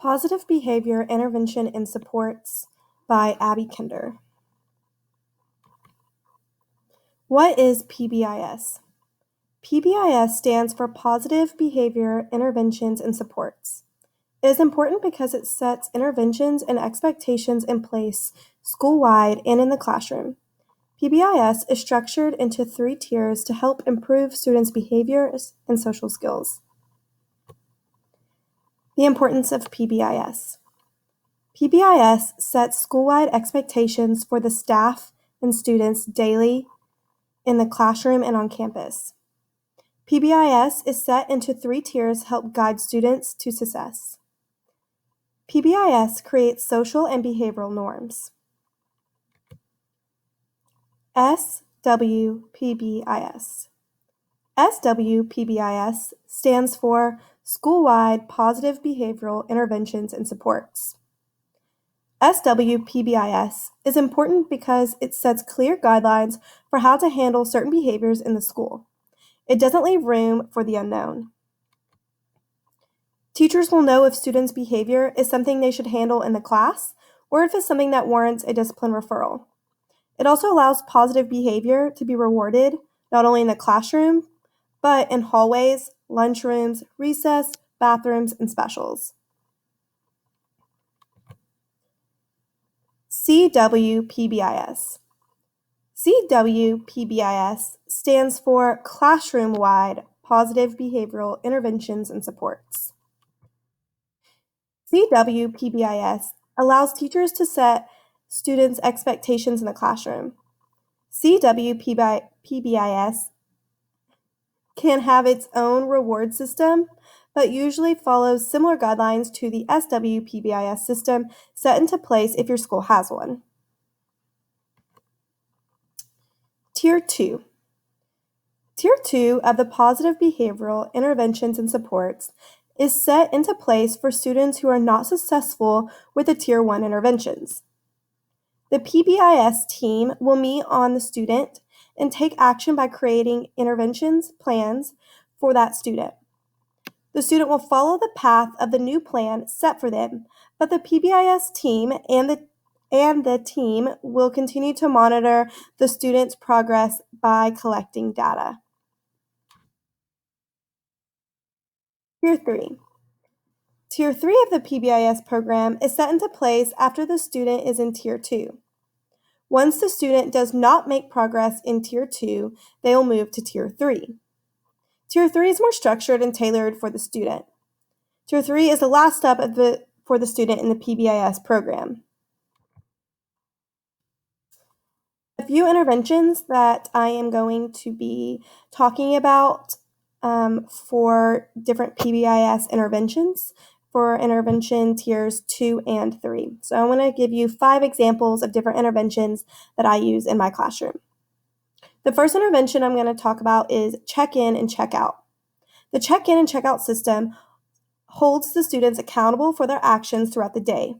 Positive Behavior Intervention and Supports by Abby Kinder. What is PBIS? PBIS stands for Positive Behavior Interventions and Supports. It is important because it sets interventions and expectations in place school-wide and in the classroom. PBIS is structured into 3 tiers to help improve students' behaviors and social skills. The importance of PBIS. PBIS sets school-wide expectations for the staff and students daily in the classroom and on campus. PBIS is set into 3 tiers to help guide students to success. PBIS creates social and behavioral norms. SWPBIS. SWPBIS stands for School-Wide Positive Behavioral Interventions and Supports. SWPBIS is important because it sets clear guidelines for how to handle certain behaviors in the school. It doesn't leave room for the unknown. Teachers will know if students' behavior is something they should handle in the class or if it's something that warrants a discipline referral. It also allows positive behavior to be rewarded not only in the classroom, but in hallways, lunchrooms, recess, bathrooms, and specials. CWPBIS. CWPBIS stands for Classroom-Wide Positive Behavioral Interventions and Supports. CWPBIS allows teachers to set students' expectations in the classroom. CWPBIS can have its own reward system, but usually follows similar guidelines to the SWPBIS system set into place if your school has one. Tier 2. Tier 2 of the Positive Behavioral Interventions and Supports is set into place for students who are not successful with the Tier 1 interventions. The PBIS team will meet on the student and take action by creating interventions plans for that student. The student will follow the path of the new plan set for them, but the PBIS team and the team will continue to monitor the student's progress by collecting data. Tier 3. Tier 3 of the PBIS program is set into place after the student is in Tier 2. Once the student does not make progress in Tier 2, they will move to Tier 3. Tier 3 is more structured and tailored for the student. Tier 3 is the last step for the student in the PBIS program. A few interventions that I am going to be talking about for different PBIS interventions for intervention tiers 2 and 3. So I want to give you 5 examples of different interventions that I use in my classroom. The first intervention I'm going to talk about is check-in and check-out. The check-in and check-out system holds the students accountable for their actions throughout the day.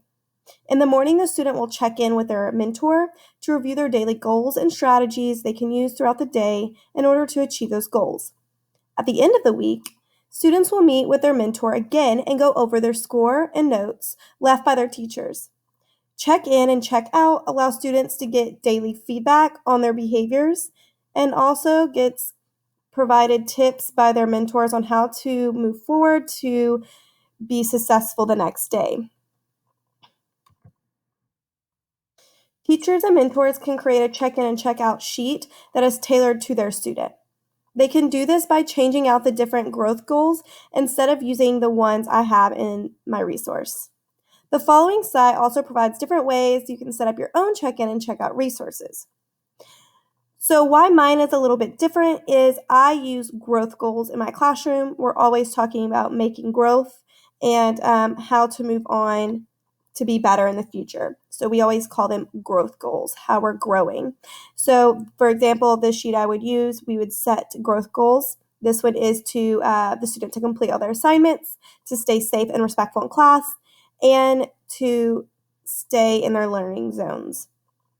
In the morning, the student will check in with their mentor to review their daily goals and strategies they can use throughout the day in order to achieve those goals. At the end of the week, students will meet with their mentor again and go over their score and notes left by their teachers. Check-in and check-out allow students to get daily feedback on their behaviors and also gets provided tips by their mentors on how to move forward to be successful the next day. Teachers and mentors can create a check-in and check-out sheet that is tailored to their student. They can do this by changing out the different growth goals instead of using the ones I have in my resource. The following site also provides different ways you can set up your own check-in and check-out resources. So why mine is a little bit different is I use growth goals in my classroom. We're always talking about making growth and how to move on to be better in the future. So we always call them growth goals, how we're growing. So for example, this sheet I would use, we would set growth goals. This one is to the student to complete all their assignments, to stay safe and respectful in class, and to stay in their learning zones.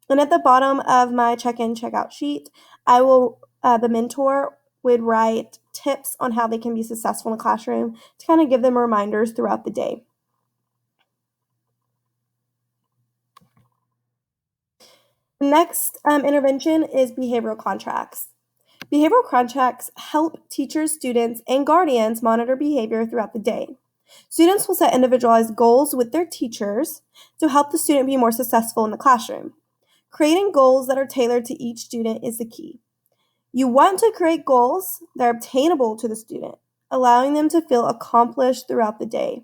And at the bottom of my check-in, check-out sheet, the mentor would write tips on how they can be successful in the classroom to kind of give them reminders throughout the day. Next intervention is behavioral contracts. Behavioral contracts help teachers, students, and guardians monitor behavior throughout the day. Students will set individualized goals with their teachers to help the student be more successful in the classroom. Creating goals that are tailored to each student is the key. You want to create goals that are obtainable to the student, allowing them to feel accomplished throughout the day.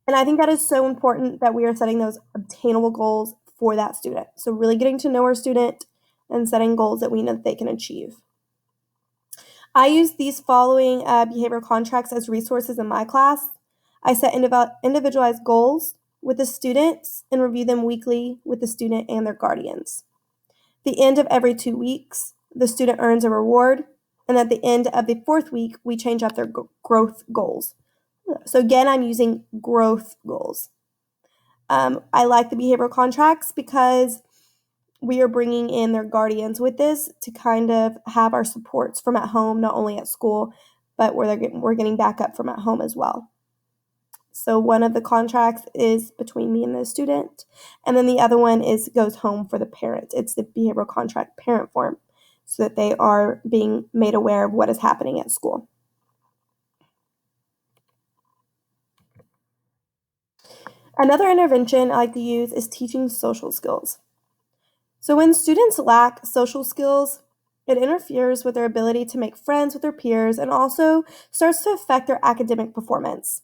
And I think that is so important that we are setting those obtainable goals for that student. So really getting to know our student and setting goals that we know that they can achieve. I use these following behavioral contracts as resources in my class. I set individualized goals with the students and review them weekly with the student and their guardians. The end of every 2 weeks, the student earns a reward, and at the end of the 4th week, we change up their growth goals. So again, I'm using growth goals. I like the behavioral contracts because we are bringing in their guardians with this to kind of have our supports from at home, not only at school, but where we're getting backup from at home as well. So one of the contracts is between me and the student, and then the other one goes home for the parent. It's the behavioral contract parent form, so that they are being made aware of what is happening at school. Another intervention I like to use is teaching social skills. So when students lack social skills, it interferes with their ability to make friends with their peers and also starts to affect their academic performance.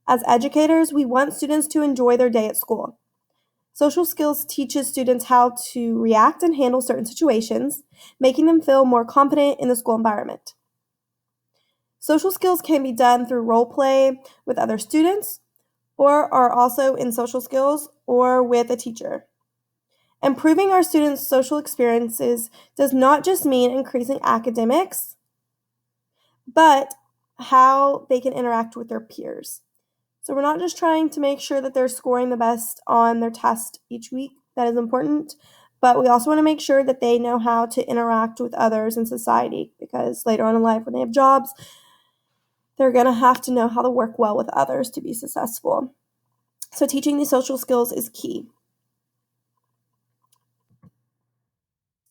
As educators, we want students to enjoy their day at school. Social skills teaches students how to react and handle certain situations, making them feel more confident in the school environment. Social skills can be done through role play with other students, or are also in social skills or with a teacher. Improving our students' social experiences does not just mean increasing academics, but how they can interact with their peers. So we're not just trying to make sure that they're scoring the best on their test each week. That is important. But we also want to make sure that they know how to interact with others in society, because later on in life, when they have jobs, they're going to have to know how to work well with others to be successful. So teaching these social skills is key.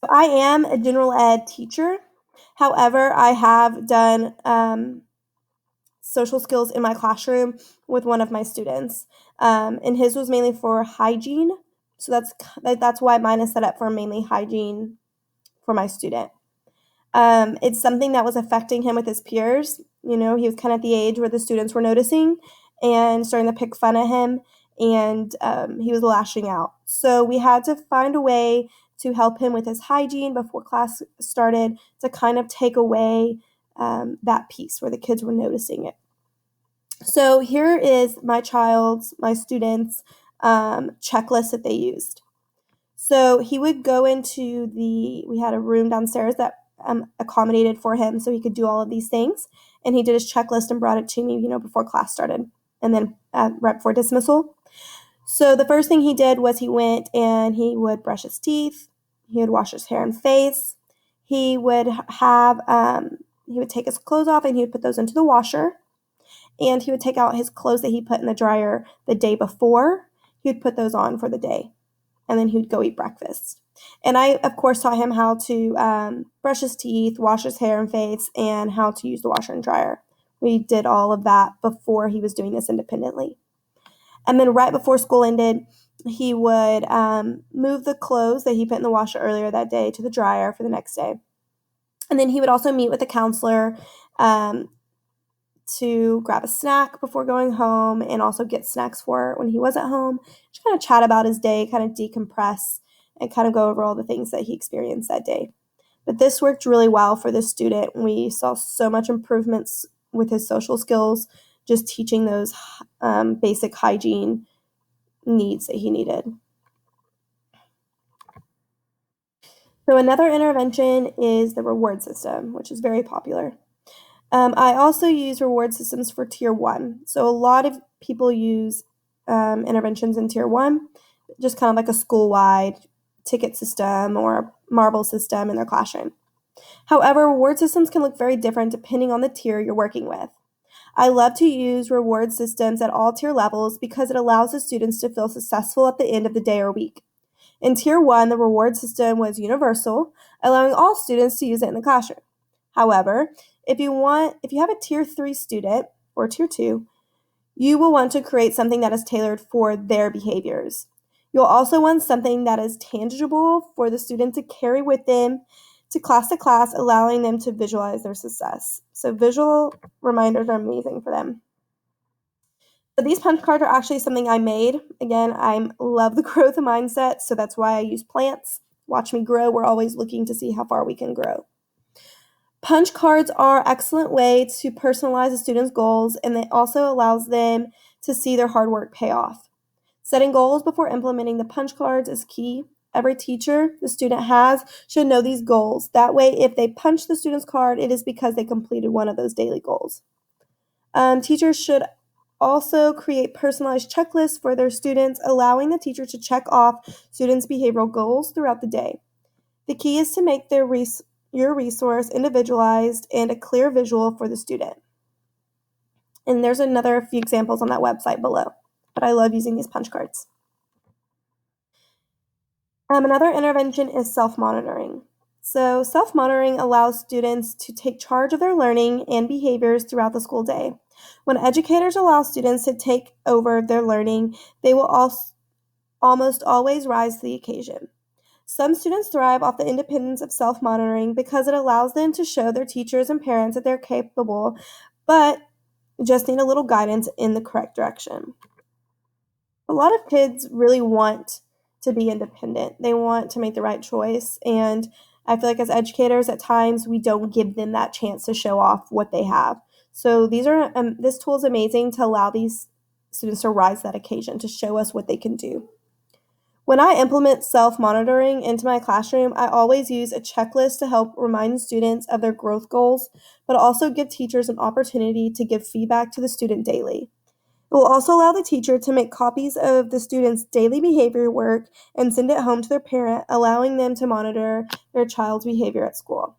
I am a general ed teacher. However, I have done social skills in my classroom with one of my students, and his was mainly for hygiene. So that's why mine is set up for mainly hygiene for my student. It's something that was affecting him with his peers. You know, he was kind of at the age where the students were noticing and starting to pick fun at him, and he was lashing out. So we had to find a way to help him with his hygiene before class started to kind of take away that piece where the kids were noticing it. So here is my student's checklist that they used. So he would go into we had a room downstairs that accommodated for him so he could do all of these things. And he did his checklist and brought it to me, before class started and then right before dismissal. So the first thing he did was he went and he would brush his teeth. He would wash his hair and face. He would he would take his clothes off and he would put those into the washer. And he would take out his clothes that he put in the dryer the day before. He would put those on for the day. And then he would go eat breakfast. And I, of course, taught him how to brush his teeth, wash his hair and face, and how to use the washer and dryer. We did all of that before he was doing this independently. And then right before school ended, he would move the clothes that he put in the washer earlier that day to the dryer for the next day. And then he would also meet with a counselor to grab a snack before going home and also get snacks for when he was at home. Just kind of chat about his day, kind of decompress, and kind of go over all the things that he experienced that day. But this worked really well for this student. We saw so much improvements with his social skills, just teaching those basic hygiene needs that he needed. So another intervention is the reward system, which is very popular. I also use reward systems for Tier 1. So a lot of people use interventions in Tier 1, just kind of like a school-wide ticket system or marble system in their classroom. However, reward systems can look very different depending on the tier you're working with. I love to use reward systems at all tier levels because it allows the students to feel successful at the end of the day or week. In Tier 1, the reward system was universal, allowing all students to use it in the classroom. However, if you have a Tier 3 student or Tier 2, you will want to create something that is tailored for their behaviors. You'll also want something that is tangible for the student to carry with them to class, allowing them to visualize their success. So visual reminders are amazing for them. So these punch cards are actually something I made. Again, I love the growth mindset, so that's why I use plants. Watch me grow. We're always looking to see how far we can grow. Punch cards are an excellent way to personalize a student's goals, and it also allows them to see their hard work pay off. Setting goals before implementing the punch cards is key. Every teacher the student has should know these goals. That way, if they punch the student's card, it is because they completed one of those daily goals. Teachers should also create personalized checklists for their students, allowing the teacher to check off students' behavioral goals throughout the day. The key is to make your resource individualized and a clear visual for the student. And there's another few examples on that website below, but I love using these punch cards. Another intervention is self-monitoring. So self-monitoring allows students to take charge of their learning and behaviors throughout the school day. When educators allow students to take over their learning, they will almost always rise to the occasion. Some students thrive off the independence of self-monitoring because it allows them to show their teachers and parents that they're capable, but just need a little guidance in the correct direction. A lot of kids really want to be independent. They want to make the right choice, and I feel like as educators, at times, we don't give them that chance to show off what they have. So this tool is amazing to allow these students to rise to that occasion, to show us what they can do. When I implement self-monitoring into my classroom, I always use a checklist to help remind students of their growth goals, but also give teachers an opportunity to give feedback to the student daily. It will also allow the teacher to make copies of the student's daily behavior work and send it home to their parent, allowing them to monitor their child's behavior at school.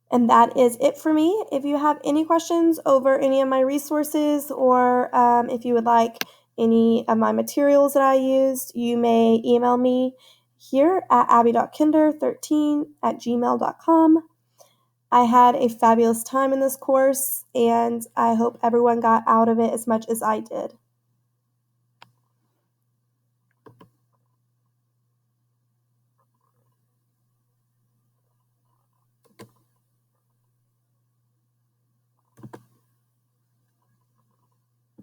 And that is it for me. If you have any questions over any of my resources, or if you would like any of my materials that I used, you may email me here at abby.kinder13@gmail.com. I had a fabulous time in this course, and I hope everyone got out of it as much as I did.